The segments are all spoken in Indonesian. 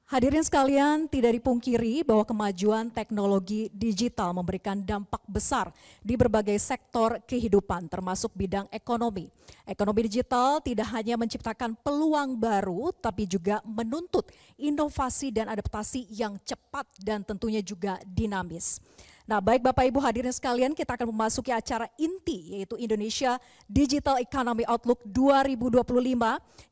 Hadirin sekalian, tidak dipungkiri bahwa kemajuan teknologi digital memberikan dampak besar di berbagai sektor kehidupan, termasuk bidang ekonomi. Ekonomi digital tidak hanya menciptakan peluang baru, tapi juga menuntut inovasi dan adaptasi yang cepat dan tentunya juga dinamis. Nah, baik Bapak Ibu hadirin sekalian, kita akan memasuki acara inti yaitu Indonesia Digital Economy Outlook 2025,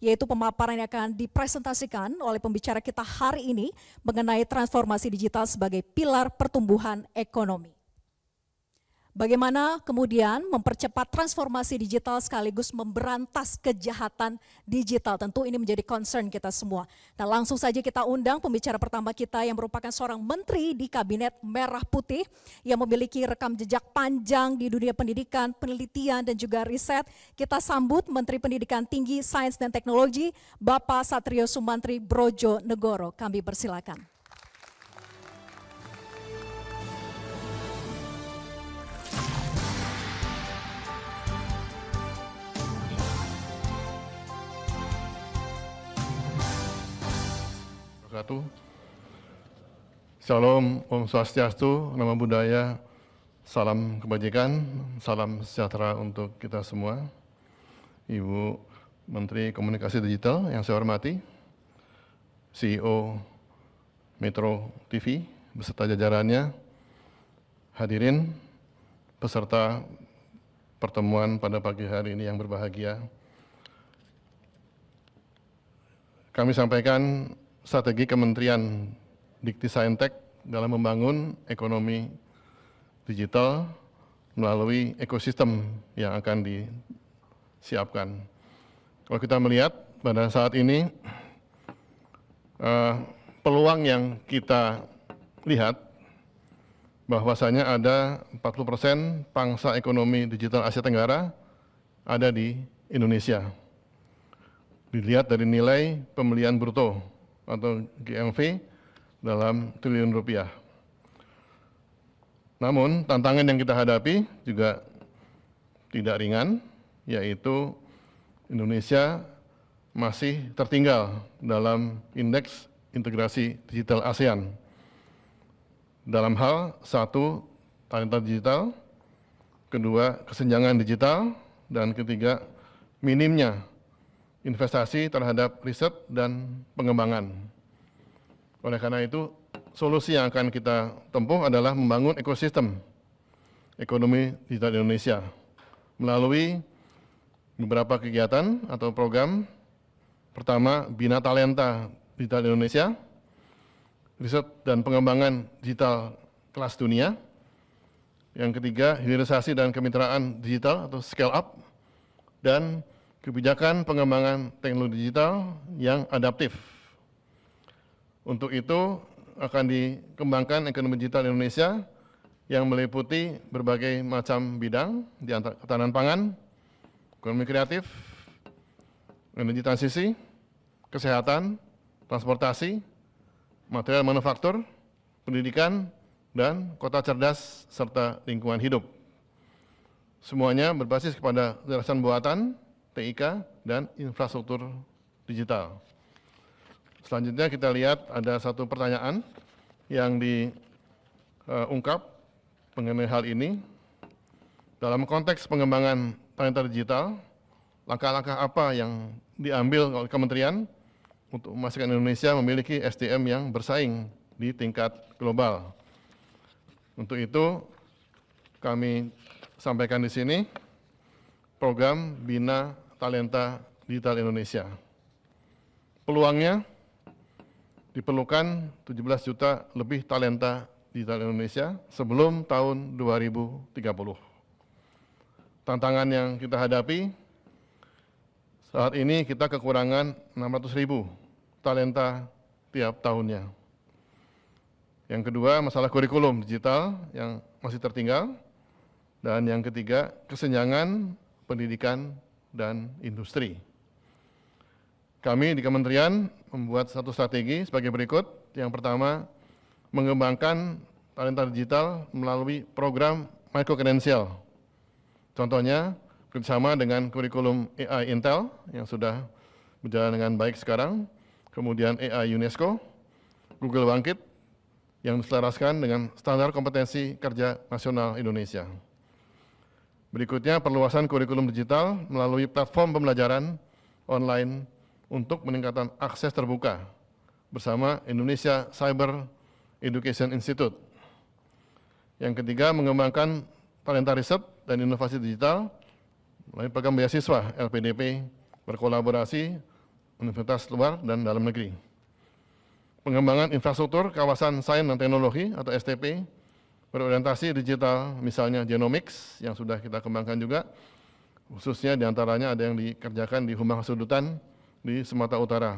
yaitu pemaparan yang akan dipresentasikan oleh pembicara kita hari ini mengenai transformasi digital sebagai pilar pertumbuhan ekonomi. Bagaimana kemudian mempercepat transformasi digital sekaligus memberantas kejahatan digital. Tentu ini menjadi concern kita semua. Nah, langsung saja kita undang pembicara pertama kita yang merupakan seorang menteri di Kabinet Merah Putih yang memiliki rekam jejak panjang di dunia pendidikan, penelitian dan juga riset. Kita sambut Menteri Pendidikan Tinggi, Sains dan Teknologi, Bapak Satrio Sumantri Brodjonegoro. Kami persilakan. Shalom, Om Swastiastu, Namo Buddhaya, salam kebajikan, salam sejahtera untuk kita semua. Ibu Menteri Komunikasi Digital yang saya hormati, CEO Metro TV beserta jajarannya, hadirin peserta pertemuan pada pagi hari ini yang berbahagia. Kami sampaikan strategi Kementerian Dikti-Saintek dalam membangun ekonomi digital melalui ekosistem yang akan disiapkan. Kalau kita melihat pada saat ini, peluang yang kita lihat bahwasanya ada 40% pangsa ekonomi digital Asia Tenggara ada di Indonesia. Dilihat dari nilai pembelian bruto atau GMV dalam triliun rupiah. Namun tantangan yang kita hadapi juga tidak ringan, yaitu Indonesia masih tertinggal dalam indeks integrasi digital ASEAN. Dalam hal satu, talenta digital, kedua, kesenjangan digital, dan ketiga, minimnya investasi terhadap riset dan pengembangan. Oleh karena itu, solusi yang akan kita tempuh adalah membangun ekosistem ekonomi digital Indonesia melalui beberapa kegiatan atau program. Pertama, Bina Talenta Digital Indonesia, riset dan pengembangan digital kelas dunia. Yang ketiga, hilirisasi dan kemitraan digital atau scale up, dan kebijakan pengembangan teknologi digital yang adaptif. Untuk itu akan dikembangkan ekonomi digital Indonesia yang meliputi berbagai macam bidang, di antara ketahanan pangan, ekonomi kreatif, energi transisi, kesehatan, transportasi, material manufaktur, pendidikan, dan kota cerdas serta lingkungan hidup. Semuanya berbasis kepada kecerdasan buatan, TIK, dan infrastruktur digital. Selanjutnya kita lihat ada satu pertanyaan yang diungkap mengenai hal ini. Dalam konteks pengembangan talenta digital, langkah-langkah apa yang diambil oleh kementerian untuk memastikan Indonesia memiliki SDM yang bersaing di tingkat global? Untuk itu kami sampaikan di sini program Bina Talenta Digital Indonesia. Peluangnya diperlukan 17 juta lebih talenta digital Indonesia sebelum tahun 2030. Tantangan yang kita hadapi saat ini, kita kekurangan 600.000 talenta tiap tahunnya. Yang kedua, masalah kurikulum digital yang masih tertinggal. Dan yang ketiga, kesenjangan pendidikan dan industri. Kami di kementerian membuat satu strategi sebagai berikut. Yang pertama, mengembangkan talenta digital melalui program microcredential. Contohnya, bersama dengan kurikulum AI Intel yang sudah berjalan dengan baik sekarang, kemudian AI UNESCO, Google Bangkit yang diselaraskan dengan standar kompetensi kerja nasional Indonesia. Berikutnya, perluasan kurikulum digital melalui platform pembelajaran online untuk meningkatkan akses terbuka bersama Indonesia Cyber Education Institute. Yang ketiga, mengembangkan talenta riset dan inovasi digital melalui program beasiswa LPDP berkolaborasi universitas luar dan dalam negeri. Pengembangan infrastruktur kawasan sains dan teknologi atau STP berorientasi digital, misalnya genomics yang sudah kita kembangkan juga, khususnya diantaranya ada yang dikerjakan di Humbang Hasudutan di Sumatera Utara,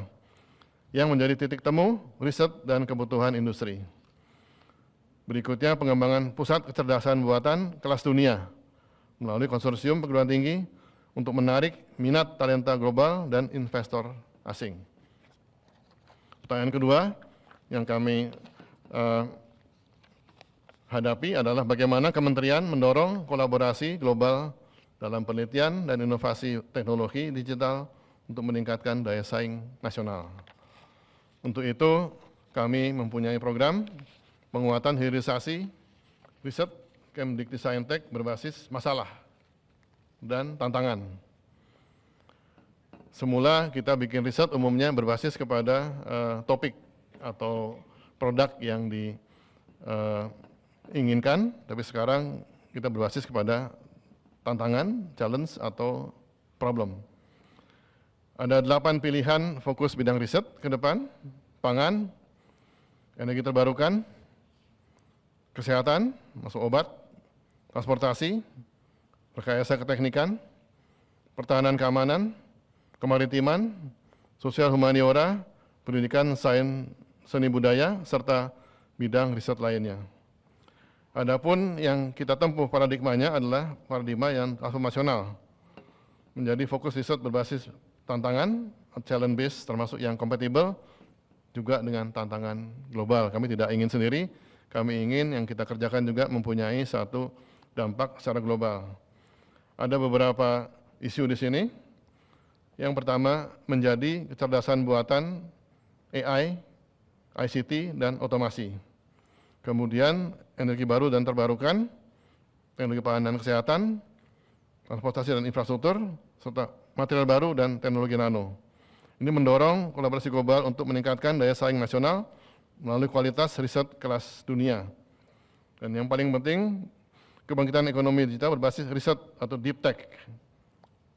yang menjadi titik temu riset dan kebutuhan industri. Berikutnya, pengembangan pusat kecerdasan buatan kelas dunia melalui konsorsium perguruan tinggi untuk menarik minat talenta global dan investor asing. Pertanyaan kedua yang kami hadapi adalah bagaimana kementerian mendorong kolaborasi global dalam penelitian dan inovasi teknologi digital untuk meningkatkan daya saing nasional. Untuk itu, kami mempunyai program penguatan hilirisasi riset Kemdikti-Saintek berbasis masalah dan tantangan. Semula kita bikin riset umumnya berbasis kepada topik atau produk yang diinginkan, tapi sekarang kita berbasis kepada tantangan, challenge, atau problem. Ada 8 pilihan fokus bidang riset ke depan: pangan, energi terbarukan, kesehatan, masuk obat, transportasi, rekayasa keteknikan, pertahanan keamanan, kemaritiman, sosial humaniora, pendidikan, sains, seni budaya, serta bidang riset lainnya. Adapun yang kita tempuh paradigmanya adalah paradigma yang transformasional, menjadi fokus riset berbasis tantangan, challenge based, termasuk yang kompatibel juga dengan tantangan global. Kami tidak ingin sendiri, kami ingin yang kita kerjakan juga mempunyai satu dampak secara global. Ada beberapa isu di sini. Yang pertama, menjadi kecerdasan buatan AI, ICT, dan otomasi. Kemudian energi baru dan terbarukan, teknologi pangan dan kesehatan, transportasi dan infrastruktur, serta material baru dan teknologi nano. Ini mendorong kolaborasi global untuk meningkatkan daya saing nasional melalui kualitas riset kelas dunia. Dan yang paling penting, kebangkitan ekonomi digital berbasis riset atau deep tech.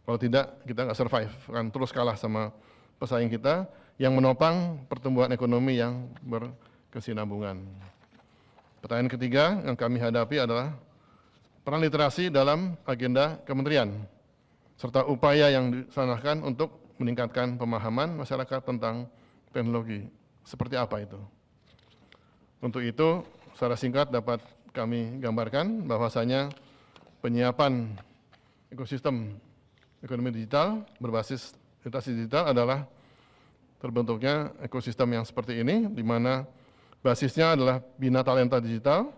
Kalau tidak, kita nggak survive, akan terus kalah sama pesaing kita yang menopang pertumbuhan ekonomi yang berkesinambungan. Pertanyaan ketiga yang kami hadapi adalah peran literasi dalam agenda kementerian, serta upaya yang dilaksanakan untuk meningkatkan pemahaman masyarakat tentang teknologi. Seperti apa itu? Untuk itu, secara singkat dapat kami gambarkan bahwasanya penyiapan ekosistem ekonomi digital berbasis literasi digital adalah terbentuknya ekosistem yang seperti ini, di mana basisnya adalah bina talenta digital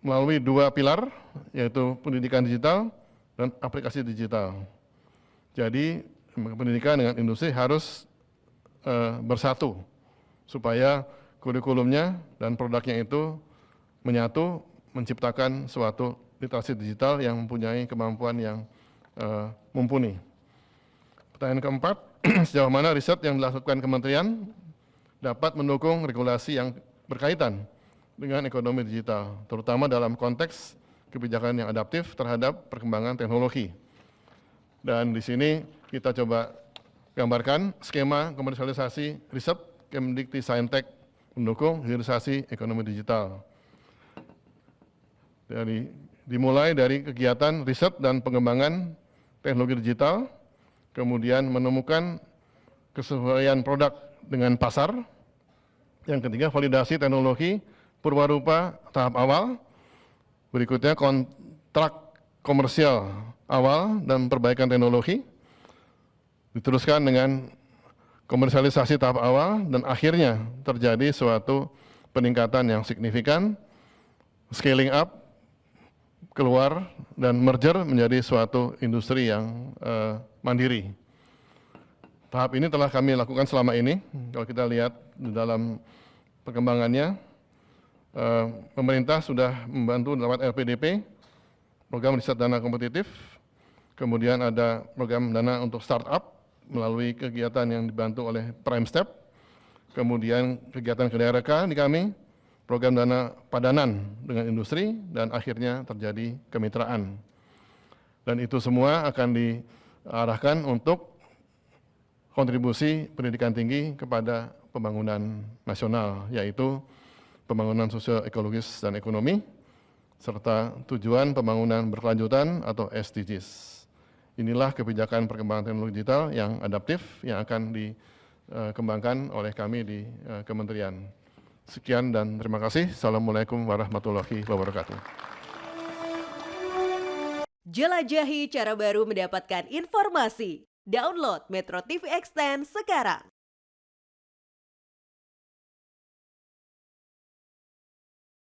melalui 2 pilar, yaitu pendidikan digital dan aplikasi digital. Jadi pendidikan dengan industri harus bersatu supaya kurikulumnya dan produknya itu menyatu, menciptakan suatu literasi digital yang mempunyai kemampuan yang mumpuni. Pertanyaan keempat, sejauh mana riset yang dilakukan kementerian dapat mendukung regulasi yang berkaitan dengan ekonomi digital, terutama dalam konteks kebijakan yang adaptif terhadap perkembangan teknologi. Dan di sini kita coba gambarkan skema komersialisasi riset Kemdikti-Saintek mendukung hilirisasi ekonomi digital. Dimulai dari kegiatan riset dan pengembangan teknologi digital, kemudian menemukan kesesuaian produk dengan pasar. Yang ketiga, validasi teknologi purwarupa tahap awal. Berikutnya, kontrak komersial awal dan perbaikan teknologi. Diteruskan dengan komersialisasi tahap awal dan akhirnya terjadi suatu peningkatan yang signifikan, scaling up, keluar dan merger menjadi suatu industri yang mandiri. Tahap ini telah kami lakukan selama ini. Kalau kita lihat di dalam perkembangannya, pemerintah sudah membantu lewat LPDP, program riset dana kompetitif, kemudian ada program dana untuk startup melalui kegiatan yang dibantu oleh Prime Step, kemudian kegiatan KDRK di kami, program dana padanan dengan industri, dan akhirnya terjadi kemitraan. Dan itu semua akan diarahkan untuk kontribusi pendidikan tinggi kepada pembangunan nasional, yaitu pembangunan sosial, ekologis, dan ekonomi, serta tujuan pembangunan berkelanjutan atau SDGs. Inilah kebijakan perkembangan teknologi digital yang adaptif yang akan dikembangkan oleh kami di Kementerian. Sekian dan terima kasih. Assalamualaikum warahmatullahi wabarakatuh. Jelajahi cara baru mendapatkan informasi. Download Metro TV Extend sekarang.